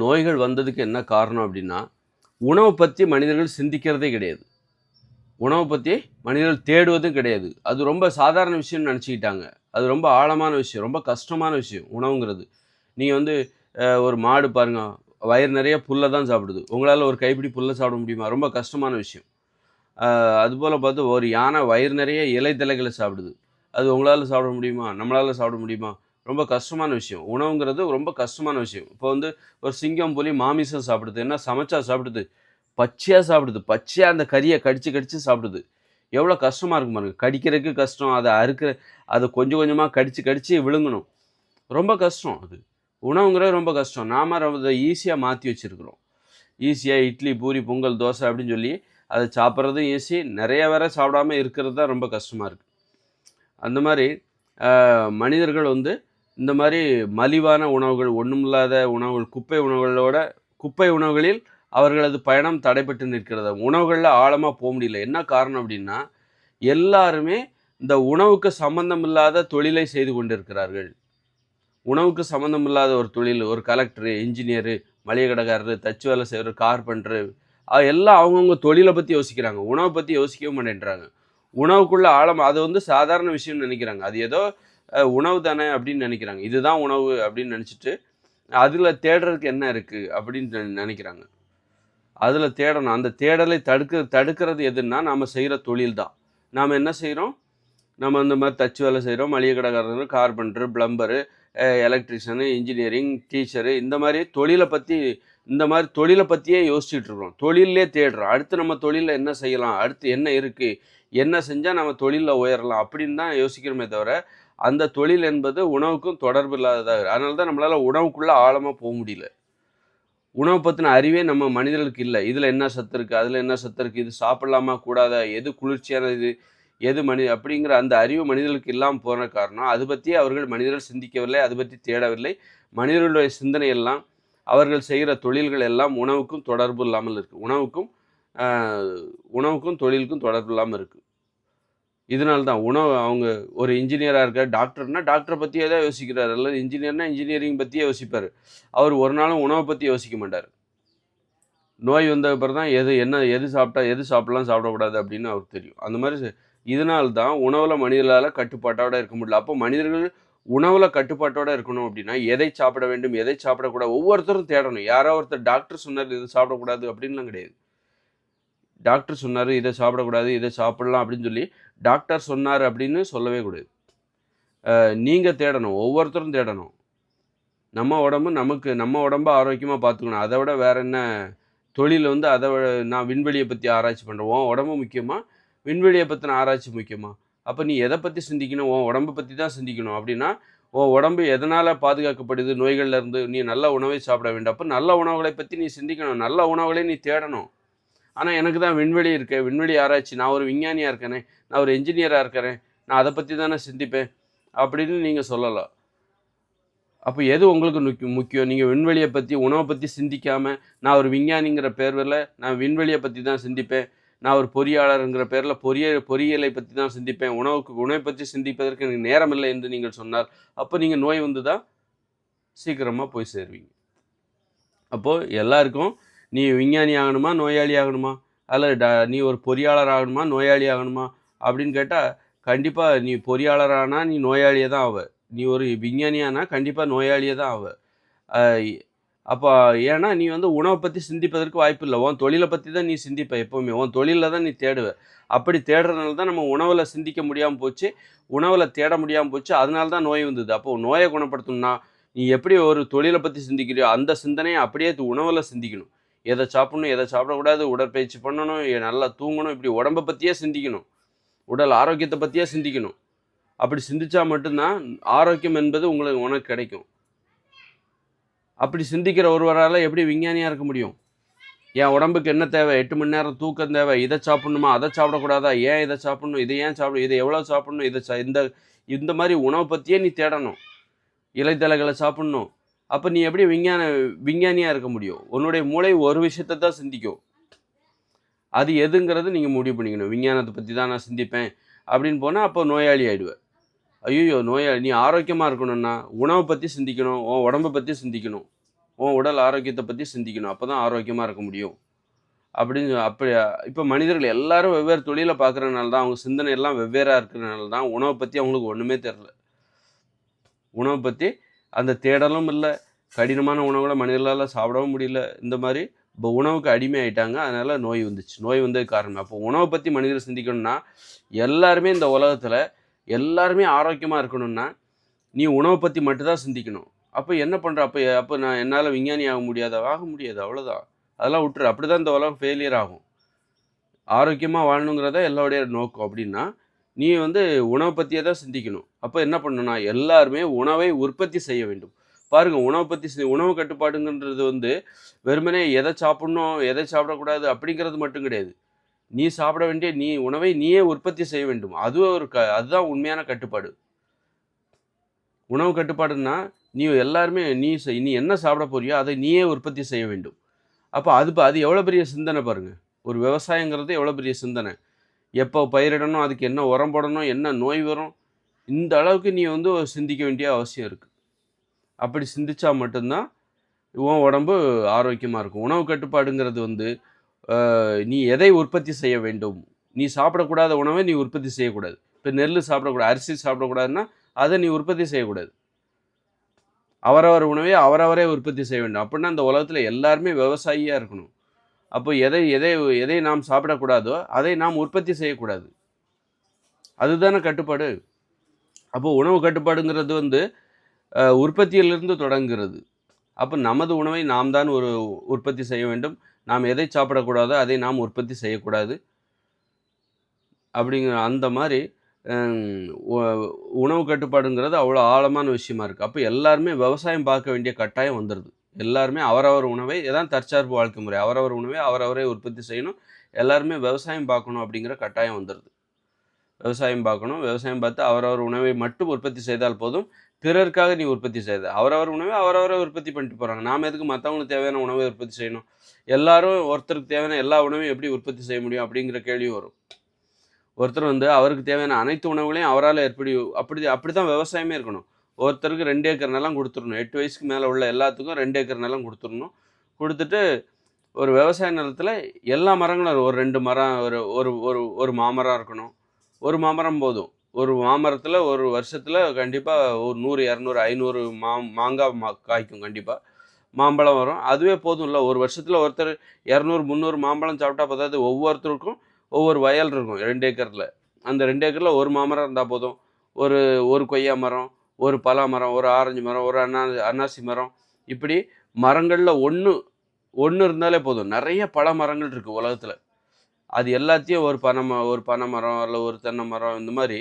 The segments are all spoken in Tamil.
நோய்கள் வந்ததுக்கு என்ன காரணம் அப்படின்னா, உணவு பத்தி மனிதர்கள் சிந்திக்கிறதே கிடையாது. உணவு பத்தி மனிதர்கள் தேடுவதும் கிடையாது. அது ரொம்ப சாதாரண விஷயம்னு நெனச்சுக்கிட்டாங்க. அது ரொம்ப ஆழமான விஷயம். ரொம்ப கஷ்டமான விஷயம் உணவுங்கிறது. நீங்க வந்து ஒரு மாடு பாருங்க, வயிறு நெறைய புல்ல தான் சாப்பிடுது. உங்களால ஒரு கைப்பிடி புல்ல சாப்பிட முடியுமா? ரொம்ப கஷ்டமான விஷயம். அதுபோல பார்த்து ஒரு யானை வயிறு நெறைய இலை தழைகள சாப்பிடுது. அது உங்களால சாப்பிட முடியுமா? நம்மளால சாப்பிட முடியுமா? ரொம்ப கஷ்டமான விஷயம். உணவுங்கிறது ரொம்ப கஷ்டமான விஷயம். இப்போ வந்து ஒரு சிங்கம், புலி மாமிசம் சாப்பிடுது. என்ன சமைச்சா சாப்பிடுது? பச்சையா சாப்பிடுது. பச்சையா அந்த கறிய கடிச்சு, கடிச்சு சாப்பிடுது. எவ்வளோ கஷ்டமா இருக்கும் பாருங்க. கடிக்கிறதுக்கு கஷ்டம். அத கொஞ்சம் கொஞ்சமா கடிச்சு, கடிச்சு விழுங்கணும். ரொம்ப கஷ்டம் அது. உணவுங்கிறது ரொம்ப கஷ்டம். நாம அத ஈஸியா மாத்தி வச்சிருக்கிறோம். ஈஸியா இட்லி, பூரி, பொங்கல், தோசை அப்படின்னு சொல்லி அத சாப்பிடுறதும் ஈஸி. நெறைய வேற சாப்பிடாம இருக்கிறது தான் ரொம்ப கஷ்டமா இருக்கு. அந்த மாரி மனிதர்கள் வந்து இந்த மாரி மலிவான உணவுகள், ஒண்ணுமில்லாத உணவுகள், குப்பை உணவுகளில் அவர்களது பயணம் தடைபட்டு நிற்கிறது. உணவுகள்ல ஆழமா முடியல. என்ன காரணம் அப்டின்னா, எல்லாருமே இந்த உணவுக்கு சம்மந்தம் இல்லாத தொழிலை செய்து கொண்டிருக்கிறார்கள். உணவுக்கு சம்மந்தம் இல்லாத ஒரு தொழில், ஒரு கலெக்டரு, என்ஜினியரு, மளிகை கடைக்காரரு, தச்சு வேலை செய்றவர், கார்பெண்டரு எல்லாம் அவங்கவங்க தொழில பத்தி யோசிக்கிறாங்க. உணவ பத்தி யோசிக்கவே மாட்டேன்றாங்க. உணவுக்குள்ள ஆழமா அது வந்து சாதாரண விஷயம்னு நெனைக்கிறாங்க. அது ஏதோ உணவு தானே அப்படின்னு நெனைக்கிறாங்க. இதுதான் உணவு அப்படின்னு நெனைச்சுட்டு, அதுல தேடுறதுக்கு என்ன இருக்கு அப்படின்னு நெனைக்கிறாங்க. அதுல தேடணும். அந்த தேடலை தடுக்கிறது எதுன்னா, நாம செய்ற தொழில் தான். நாம என்ன செய்றோம்? நம்ம இந்த மாரி தச்சு வேலை செய்றோம். மளிகை கடைக்காரரு, carpenter, plumber, electrician, engineering, teacher இந்த மாரி தொழில பத்தியே யோசிச்சுட்டு இருக்கிறோம். தொழில்லயே தேடுறோம். அடுத்து நம்ம தொழில்ல என்ன செய்யலாம்? அடுத்து என்ன இருக்கு? என்ன செஞ்சா நம்ம தொழில்ல உயரலாம்? அப்படின்னு தான் யோசிக்கிறோமே தவிர, அந்த தொழில் என்பது உணவுக்கும் தொடர்பு இல்லாததா அதனால தான் நம்மளால உணவுக்குள்ள ஆழமா முடியல. உணவு பத்தின அறிவே நம்ம மனிதர்களுக்கு இல்ல. இதுல என்ன சத்து இருக்கு? அதுல என்ன சத்து இருக்கு? இது சாப்பிடலாமா? கூடாதா? எது குளிர்ச்சியானது? அப்படிங்கிற அந்த அறிவு மனிதர்களுக்கு இல்லாம போன காரணம், அது பத்தி மனிதர்கள் சிந்திக்கவில்லை. அது பத்தி தேடவில்லை. மனிதர்களுடைய சிந்தனை எல்லாம், அவர்கள் செய்கிற தொழில்கள் எல்லாம் உணவுக்கும் தொடர்பு இல்லாமல் இருக்கு. அ உணவுக்கும் தொழிலுக்கும் தொடர்பு இல்லாம இருக்கு. இதனால தான் அவங்க ஒரு இன்ஜினியரா இருக்காரு, டாக்டர்னா டாக்டர பத்தியே தான் யோசிக்கிறாரு. அல்லது இன்ஜினியர்னா இன்ஜினியரிங் பத்தியே யோசிப்பாரு. அவர் ஒரு நாளும் உணவ பத்தி யோசிக்க மாட்டாரு. நோய் வந்த அப்புறம் தான் எது சாப்பிடலாம், சாப்பிடக்கூடாது அப்படின்னு அவருக்கு தெரியும். அந்த மாரி இதனால தான் உணவுல மனிதர்களால கட்டுப்பாட்டோட இருக்க முடியல. அப்போ மனிதர்கள் உணவுல கட்டுப்பாட்டோட இருக்கணும் அப்படின்னா, எதை சாப்பிட வேண்டும், எதை சாப்பிடக்கூடாது ஒவ்வொருத்தரும் தேடணும். யாரோ ஒருத்தர் டாக்டர் சொன்னாரு, இது சாப்பிடக்கூடாது அப்படின்லாம் கிடையாது. டாக்டர் சொன்னாரு, இத சாப்பிடக்கூடாது, இத சாப்பிடலாம் அப்படின்னு சொல்லி, டாக்டர் சொன்னாரு அப்படின்னு சொல்லவே கூடாது. நீங்க தேடணும். ஒவ்வொருத்தரும் தேடணும். நம்ம உடம்ப ஆரோக்கியமா பார்த்துக்கணும். அத விட வேற என்ன தொழில் வந்து அத விட நான் விண்வெளிய பத்தி ஆராய்ச்சி பண்றேன். உன் உடம்பு முக்கியமா? விண்வெளிய பத்தின ஆராய்ச்சி முக்கியமா? அப்ப நீ எத பத்தி சிந்திக்கணும்? உன் உடம்ப பத்தி தான் சிந்திக்கணும். அப்படின்னா, உன் உடம்பு எதனால பாதுகாக்கப்படுது நோய்கள்ல இருந்து? நீ நல்ல உணவை சாப்பிட வேண்டும். அப்ப நல்ல உணவுகளை பத்தி நீ சிந்திக்கணும். நல்ல உணவுகளை நீ தேடணும். ஆனா எனக்கு தான் விண்வெளி இருக்கே. விண்வெளி ஆராய்ச்சி. நான் ஒரு விஞ்ஞானியா இருக்கேனே. நான் ஒரு என்ஜினியரா இருக்கிறேன். நான் அத பத்தி தானே சிந்திப்பேன். அப்படின்னு நீங்க சொல்லலாம். அப்ப எது உங்களுக்கு முக்கியம்? நீங்க விண்வெளிய பத்தி, உணவ பத்தி சிந்திக்காம, நான் ஒரு விஞ்ஞானிங்கிற பேர்ல நான் விண்வெளிய பத்தி தான் சிந்திப்பேன். நான் ஒரு பொறியாளர்ங்கிற பேர்ல பொறியியலை பத்தி தான் சிந்திப்பேன். உணவை பற்றி சிந்திப்பதற்கு எனக்கு நேரம் இல்லை என்று நீங்கள் சொன்னால், அப்ப நீங்க நோய் வந்து தான் சீக்கிரமா போய் சேருவீங்க. அப்போ எல்லாருக்கும் நீ விஞ்ஞானி ஆகணுமா? நோயாளி ஆகணுமா? அல்ல நீ ஒரு பொறியாளர் ஆகணுமா? நோயாளி ஆகணுமா? அப்படின்னு கேட்டா, கண்டிப்பா நீ பொறியாளர் ஆனா நீ நோயாளியா தான் ஆவ. நீ ஒரு விஞ்ஞானி ஆனா கண்டிப்பா நோயாளியா தான் ஆவ. அ அப்ப ஏன்னா நீ வந்து உணவ பத்தி சிந்திப்பதற்கு வாய்ப்பில்ல. உன் தொழில பத்தி தான் நீ சிந்திப்ப எப்பவுமே. உன் தொழில்ல தான் நீ தேடுவ. அப்படி தேடுறதுனால தான் நம்ம உணவுல சிந்திக்க முடியாம போச்சு. உணவுல தேட முடியாம போச்சு. அதனால தான் நோய் வந்தது. அப்போ நோய குணப்படுத்தணும்னா, நீ எப்படி ஒரு தொழில பத்தி சிந்திக்கிறியோ, அந்த சிந்தனைய அப்படியே உணவுல சிந்திக்கணும். எத சாப்பிடணும், எத சாப்பிடக்கூடாது, உடற்பயிற்சி பண்ணணும், நல்லா தூங்கணும், இப்படி உடம்ப பத்தியே சிந்திக்கணும். உடல் ஆரோக்கியத்த பத்தியே சிந்திக்கணும். அப்படி சிந்திச்சா மட்டும் தான் ஆரோக்கியம் என்பது உனக்கு கிடைக்கும். அப்படி சிந்திக்கிற ஒருவரால எப்படி விஞ்ஞானியா இருக்க முடியும்? என் உடம்புக்கு என்ன தேவை? 8 மணி நேரம் தூக்கம் தேவை. இத சாப்பிடணுமா? அத சாப்பிடக்கூடாதா? ஏன் இத சாப்பிடணும்? இத ஏன் சாப்பிட இத எவ்வளோ சாப்பிடணும்? இந்த மாரி உணவ பத்தியே நீ தேடணும். இலைதழைகள சாப்பிடணும். அப்ப நீ எப்படி விஞ்ஞானியா இருக்க முடியும்? உன்னுடைய மூளை ஒரு விஷயத்த தான் சிந்திக்கும். அது எதுங்கிறது நீங்க முடிவு பண்ணிக்கணும். விஞ்ஞானத்த பத்தி தான் நான் சிந்திப்பேன் அப்படின்னு போனா, அப்போ நோயாளி ஆயிடுவ. ஐய்யயோ! நீ ஆரோக்கியமா இருக்கணும்னா, உணவ பத்தி சிந்திக்கணும். உன் உடம்ப பத்தி சிந்திக்கணும். உன் உடல் ஆரோக்கியத்தை பற்றி சிந்திக்கணும். அப்போ தான் ஆரோக்கியமாக இருக்க முடியும் அப்படின்னு. அப்படி இப்போ மனிதர்கள் எல்லாரும் வெவ்வேறு தொழிலை பார்க்குறதுனால தான், அவங்க சிந்தனை எல்லாம் வெவ்வேறாக இருக்கிறதுனால தான் உணவை பற்றி அவங்களுக்கு ஒன்றுமே தெரில. உணவை பற்றி அந்த தேடலும் இல்லை. கடினமான உணவுகளை மனிதர்களால் சாப்பிடவும் முடியல. இந்த மாதிரி இப்போ உணவுக்கு அடிமை ஆயிட்டாங்க. அதனால் நோய் வந்துச்சு. நோய் வந்ததுக்கு காரணம். அப்போ உணவை பற்றி மனிதர்கள் சிந்திக்கணும்னா, எல்லாருமே இந்த உலகத்தில் எல்லாருமே ஆரோக்கியமாக இருக்கணும்னா, நீ உணவை பற்றி மட்டும்தான் சிந்திக்கணும். அப்போ என்ன பண்ணுற? அப்போ நான் என்னால் விஞ்ஞானி ஆக முடியாதா? ஆக முடியாது, அவ்வளோதான். அதெல்லாம் விட்டுரு. அப்படி தான் இந்த உலகம் ஃபெயிலியர் ஆகும். ஆரோக்கியமாக வாழணுங்கிறத எல்லாருடைய நோக்கம். அப்படின்னா நீ உணவை பற்றியே தான் சிந்திக்கணும். அப்போ என்ன பண்ணணும்னா, எல்லாருமே உணவை உற்பத்தி செய்ய வேண்டும். பாருங்க, உணவை பற்றி உணவு கட்டுப்பாடுங்கிறது வெறுமனே எதை சாப்பிடணும் எதை சாப்பிடக்கூடாது அப்படிங்கிறது மட்டும் கிடையாது. நீ சாப்பிட வேண்டிய உணவை நீயே உற்பத்தி செய்ய வேண்டும். அதுதான் உண்மையான கட்டுப்பாடு. உணவு கட்டுப்பாடுன்னா நீ எல்லாருமே நீ என்ன சாப்பிட போறியோ அதை நீயே உற்பத்தி செய்ய வேண்டும். அப்போ அது எவ்வளோ பெரிய சிந்தனை பாருங்க. ஒரு விவசாயங்கிறது எவ்வளோ பெரிய சிந்தனை. எப்போ பயிரிடணும், அதுக்கு என்ன உரம் போடணும், என்ன நோய் வரும், இந்த அளவுக்கு நீ சிந்திக்க வேண்டிய அவசியம் இருக்குது. அப்படி சிந்திச்சா மட்டும்தான் உன் உடம்பு ஆரோக்கியமாக இருக்கும். உணவு கட்டுப்பாடுங்கிறது நீ எதை உற்பத்தி செய்ய வேண்டும். நீ சாப்பிடக்கூடாத உணவை நீ உற்பத்தி செய்யக்கூடாது. இப்போ நெல் சாப்பிடக்கூடாது, அரிசி சாப்பிடக்கூடாதுன்னா அதை நீ உற்பத்தி செய்யக்கூடாது. அவரவர் உணவை அவரவரே உற்பத்தி செய்ய வேண்டும். அப்படின்னா இந்த உலகத்தில் எல்லாருமே விவசாயியாக இருக்கணும். அப்போ எதை நாம் சாப்பிடக்கூடாதோ அதை நாம் உற்பத்தி செய்யக்கூடாது. அதுதானே கட்டுப்பாடு. அப்போ உணவு கட்டுப்பாடுங்கிறது உற்பத்தியிலிருந்து தொடங்குகிறது. அப்போ நமது உணவை நாம் தான் உற்பத்தி செய்ய வேண்டும். நாம் எதை சாப்பிடக்கூடாதோ அதை நாம் உற்பத்தி செய்யக்கூடாது. அப்படிங்கிற அந்த மாதிரி உணவு கட்டுப்பாடுங்கிறது அவ்வளோ ஆழமான விஷயமா இருக்குது. அப்போ எல்லாருமே விவசாயம் பார்க்க வேண்டிய கட்டாயம் வந்துடுது. எல்லாருமே அவரவர் உணவை தற்சார்பு வாழ்க்கை முறை. அவரவர் உணவை அவரவரே உற்பத்தி செய்யணும். எல்லாருமே விவசாயம் பார்க்கணும் அப்படிங்கிற கட்டாயம் வந்துடுது. விவசாயம் பார்க்கணும். விவசாயம் பார்த்து அவரவர் உணவை மட்டும் உற்பத்தி செய்தால் போதும். பிறருக்காக நீ உற்பத்தி செய்த அவரவர் உணவை அவரவரே உற்பத்தி பண்ணிட்டு போகிறாங்க. நாம் எதுக்கு மற்றவங்களுக்கு தேவையான உணவை உற்பத்தி செய்யணும்? எல்லாரும் ஒருத்தருக்கு தேவையான எல்லா உணவையும் எப்படி உற்பத்தி செய்ய முடியும் அப்படிங்கிற கேள்வியும் வரும். ஒருத்தர் அவருக்கு தேவையான அனைத்து உணவுகளையும் அவரால் அப்படி தான் விவசாயமே இருக்கணும். ஒருத்தருக்கு 2 ஏக்கர் நிலம் கொடுத்துடணும். 8 வயசுக்கு மேலே உள்ள எல்லாத்துக்கும் 2 ஏக்கர் நிலம் கொடுத்துடணும். கொடுத்துட்டு ஒரு விவசாய நிலத்தில் எல்லா மரங்களும் ஒரு 2 மரம், ஒரு மாமரம் இருக்கணும். ஒரு மாமரம் போதும். ஒரு மாமரத்தில் ஒரு வருஷத்தில் கண்டிப்பாக ஒரு 100, 200, 500 மாங்காய் காய்க்கும். கண்டிப்பாக மாம்பழம் வரும். அதுவே போதும்ல. ஒரு வருஷத்தில் ஒருத்தர் 200, 300 மாம்பழம் சாப்பிட்டா போதாது. ஒவ்வொருத்தருக்கும் ஒவ்வொரு வயல் இருக்கும் 2 ஏக்கரில். அந்த 2 ஏக்கரில் ஒரு மாமரம் இருந்தால் போதும். ஒரு கொய்யா மரம், ஒரு பலா மரம், ஒரு ஆரஞ்சு மரம், ஒரு அன்னாசி மரம், இப்படி மரங்களில் ஒன்று இருந்தாலே போதும். நிறைய பல மரங்கள் இருக்குது உலகத்தில். அது எல்லாத்தையும் ஒரு பனை மரம் இல்லை ஒரு தென்னை மரம், இந்த மாதிரி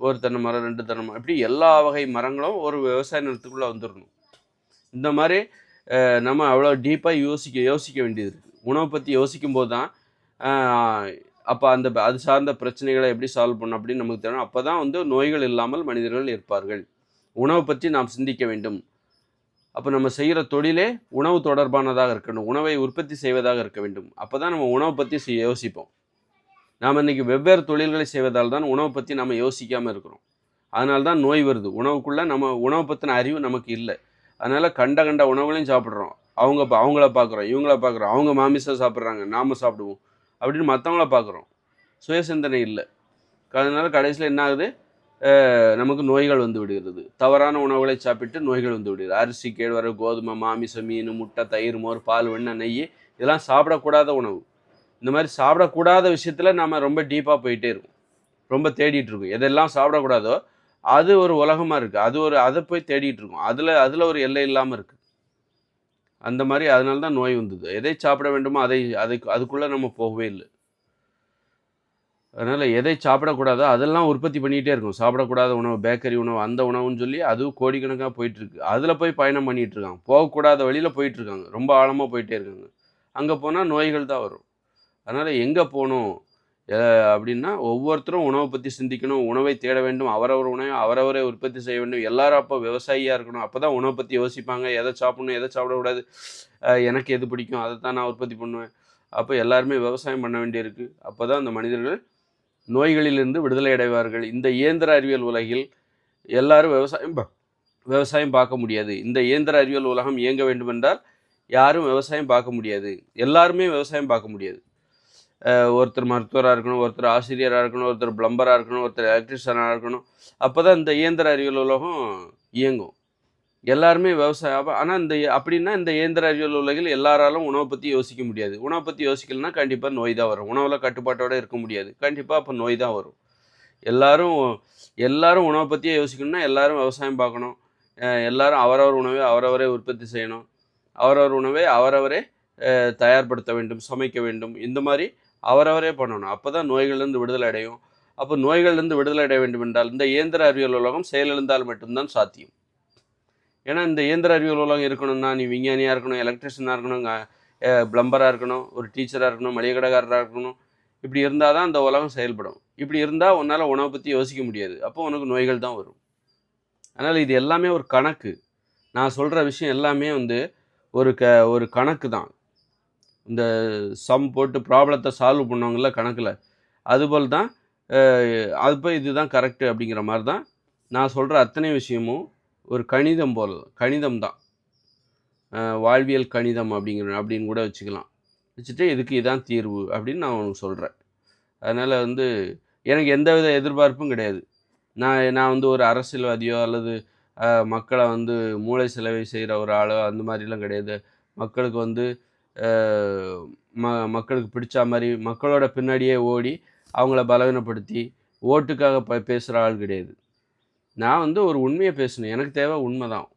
ஒரு தென்னை மரம் 2 தென்னை மரம், இப்படி எல்லா வகை மரங்களும் ஒரு விவசாய நிலத்துக்குள்ளே வந்துடணும். இந்த மாதிரி நம்ம அவ்வளோ டீப்பாக யோசிக்க வேண்டியது இருக்குது. உணவை பற்றி யோசிக்கும் போது தான் அப்போ அது சார்ந்த பிரச்சனைகளை எப்படி சால்வ் பண்ணணும் அப்படின்னு நமக்கு தெரியும். அப்போ தான் நோய்கள் இல்லாமல் மனிதர்கள் இருப்பார்கள். உணவை பற்றி நாம் சிந்திக்க வேண்டும். அப்போ நம்ம செய்கிற தொழிலே உணவு தொடர்பானதாக இருக்கணும். உணவை உற்பத்தி செய்வதாக இருக்க வேண்டும். அப்போ தான் நம்ம உணவை பற்றி யோசிப்போம். நாம் இன்றைக்கி வெவ்வேறு தொழில்களை செய்வதால் தான் உணவை பற்றி நம்ம யோசிக்காமல் இருக்கிறோம். அதனால தான் நோய் வருது. உணவுக்குள்ளே நம்ம உணவை பற்றின அறிவு நமக்கு இல்லை. அதனால் கண்ட உணவுகளையும் சாப்பிட்றோம். அவங்கள பார்க்குறோம், இவங்கள பார்க்குறோம். அவங்க மாமிசம் சாப்பிட்றாங்க, நாம் சாப்பிடுவோம் அப்படின்னு மற்றவங்கள பார்க்குறோம். சுயசிந்தனை இல்லை. அதனால் கடைசியில் என்ன ஆகுது? நமக்கு நோய்கள் வந்து விடுகிறது. தவறான உணவுகளை சாப்பிட்டு நோய்கள் வந்து விடுகிறது. அரிசி, கேழ்வரகு, கோதுமை, மாமிசம், மீன், முட்டை, தயிர், மோர், பால், வெண்ணெய், நெய், இதெல்லாம் சாப்பிடக்கூடாத உணவு. இந்த மாதிரி சாப்பிடக்கூடாத விஷயத்தில் நம்ம ரொம்ப டீப்பாக போயிட்டே இருக்கும். ரொம்ப தேடிட்டு இருக்கோம். எதெல்லாம் சாப்பிடக்கூடாதோ அது ஒரு உலகமாக இருக்குது. அதை போய் தேடிட்டு இருக்கோம். அதில் ஒரு எல்லை இல்லாமல் இருக்குது. அந்த மாதிரி அதனால தான் நோய் வந்தது. எதை சாப்பிட வேண்டுமோ அதுக்குள்ளே நம்ம போகவே இல்லை. அதனால் எதை சாப்பிடக்கூடாதோ அதெல்லாம் உற்பத்தி பண்ணிகிட்டே இருக்கும். சாப்பிடக்கூடாத உணவு, பேக்கரி உணவு, அந்த உணவுன்னு சொல்லி அதுவும் கோடிக்கணக்காக போயிட்டுருக்கு. அதில் போய் பயணம் பண்ணிகிட்ருக்காங்க. போகக்கூடாத வழியில் போயிட்டுருக்காங்க. ரொம்ப ஆழமாக போயிட்டே இருக்காங்க. அங்கே போனால் நோய்கள் தான் வரும். அதனால் எங்கே போகணும் அப்படின்னா, ஒவ்வொருத்தரும் உணவை பற்றி சிந்திக்கணும். உணவை தேட வேண்டும். அவரவர் உணவை அவரவரே உற்பத்தி செய்ய வேண்டும். எல்லாரும் அப்போ விவசாயியாக இருக்கணும். அப்போ தான் உணவை பற்றி யோசிப்பாங்க. எதை சாப்பிடணும், எதை சாப்பிடக்கூடாது, எனக்கு எது பிடிக்கும் அதை தான் நான் உற்பத்தி பண்ணுவேன். அப்போ எல்லாருமே விவசாயம் பண்ண வேண்டியிருக்கு. அப்போ தான் அந்த மனிதர்கள் நோய்களிலிருந்து விடுதலை அடைவார்கள். இந்த இயந்திர அறிவியல் உலகில் எல்லாரும் விவசாயம் பார்க்க முடியாது. இந்த இயந்திர அறிவியல் உலகம் இயங்க வேண்டுமென்றால் யாரும் விவசாயம் பார்க்க முடியாது. எல்லாருமே விவசாயம் பார்க்க முடியாது. ஒருத்தர் மருத்துவராக இருக்கணும், ஒருத்தர் ஆசிரியராக இருக்கணும், ஒருத்தர் பிளம்பராக இருக்கணும், ஒருத்தர் எலக்ட்ரிஷியனாக இருக்கணும். அப்போ தான் இந்த இயந்திர அறிவியல் உலகம் இயங்கும். எல்லாருமே விவசாயம் ஆனால் அப்படின்னா இந்த இயந்திர அறிவியல் உலகில் எல்லாராலும் உணவை பற்றி யோசிக்க முடியாது. உணவை பற்றி யோசிக்கலைன்னா கண்டிப்பாக நோய் தான் வரும். உணவில் கட்டுப்பாட்டோடு இருக்க முடியாது. கண்டிப்பாக அப்போ நோய் தான் வரும். எல்லாரும் உணவை பற்றியே யோசிக்கணும்னா எல்லாரும் விவசாயம் பார்க்கணும். எல்லாரும் அவரவர் உணவை அவரவரே உற்பத்தி செய்யணும். அவரவர் உணவை அவரவரே தயார்படுத்த வேண்டும், சமைக்க வேண்டும். இந்த மாதிரி அவரவரே பண்ணணும். அப்போ தான் நோய்கள்லேருந்து விடுதலை அடையும். அப்போ நோய்கள்லேருந்து விடுதலை அடைய வேண்டும் என்றால் இந்த இயந்திர அறிவியல் உலகம் செயலிழந்தால் மட்டும்தான் சாத்தியம். ஏன்னா இந்த இயந்திர அறிவியல் உலகம் இருக்கணும்னா நீ விஞ்ஞானியாக இருக்கணும், எலக்ட்ரிஷியனாக இருக்கணும், பிளம்பராக இருக்கணும், ஒரு டீச்சராக இருக்கணும், மளிகை கடைக்காரராக இருக்கணும். இப்படி இருந்தால் தான் அந்த உலகம் செயல்படும். இப்படி இருந்தால் உன்னால் உணவை பற்றி யோசிக்க முடியாது. அப்போ உனக்கு நோய்கள் தான் வரும். அதனால் இது எல்லாமே ஒரு கணக்கு. நான் சொல்கிற விஷயம் எல்லாமே ஒரு கணக்கு தான். இந்த சம் போட்டு ப்ராப்ளத்தை சால்வ் பண்ணுவாங்கள்ல கணக்கில், அதுபோல் தான் அப்போ இதுதான் கரெக்டு அப்படிங்கிற மாதிரி தான் நான் சொல்கிற அத்தனை விஷயமும் ஒரு கணிதம் தான். வாழ்வியல் கணிதம் அப்படின்னு கூட வச்சுக்கலாம். வச்சுட்டு இதுக்கு இதான் தீர்வு அப்படின்னு நான் உனக்கு சொல்கிறேன். அதனால் எனக்கு எந்தவித எதிர்பார்ப்பும் கிடையாது. நான் ஒரு அரசியல்வாதியோ அல்லது மக்களை மூளை செலவை செய்கிற ஒரு ஆளோ அந்த மாதிரிலாம் கிடையாது. மக்களுக்கு மக்களுக்கு பிடிச்ச மாதிரி மக்களோட பின்னாடியே ஓடி அவங்கள பலவீனப்படுத்தி ஓட்டுக்காக பேசுகிற ஆள் கிடையாது. நான் ஒரு உண்மையை பேசணும். எனக்கு தேவை உண்மை தான்.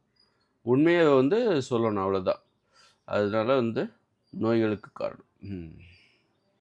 உண்மையை சொல்லணும், அவ்வளோதான். அதனால நோய்களுக்கு காரணம்.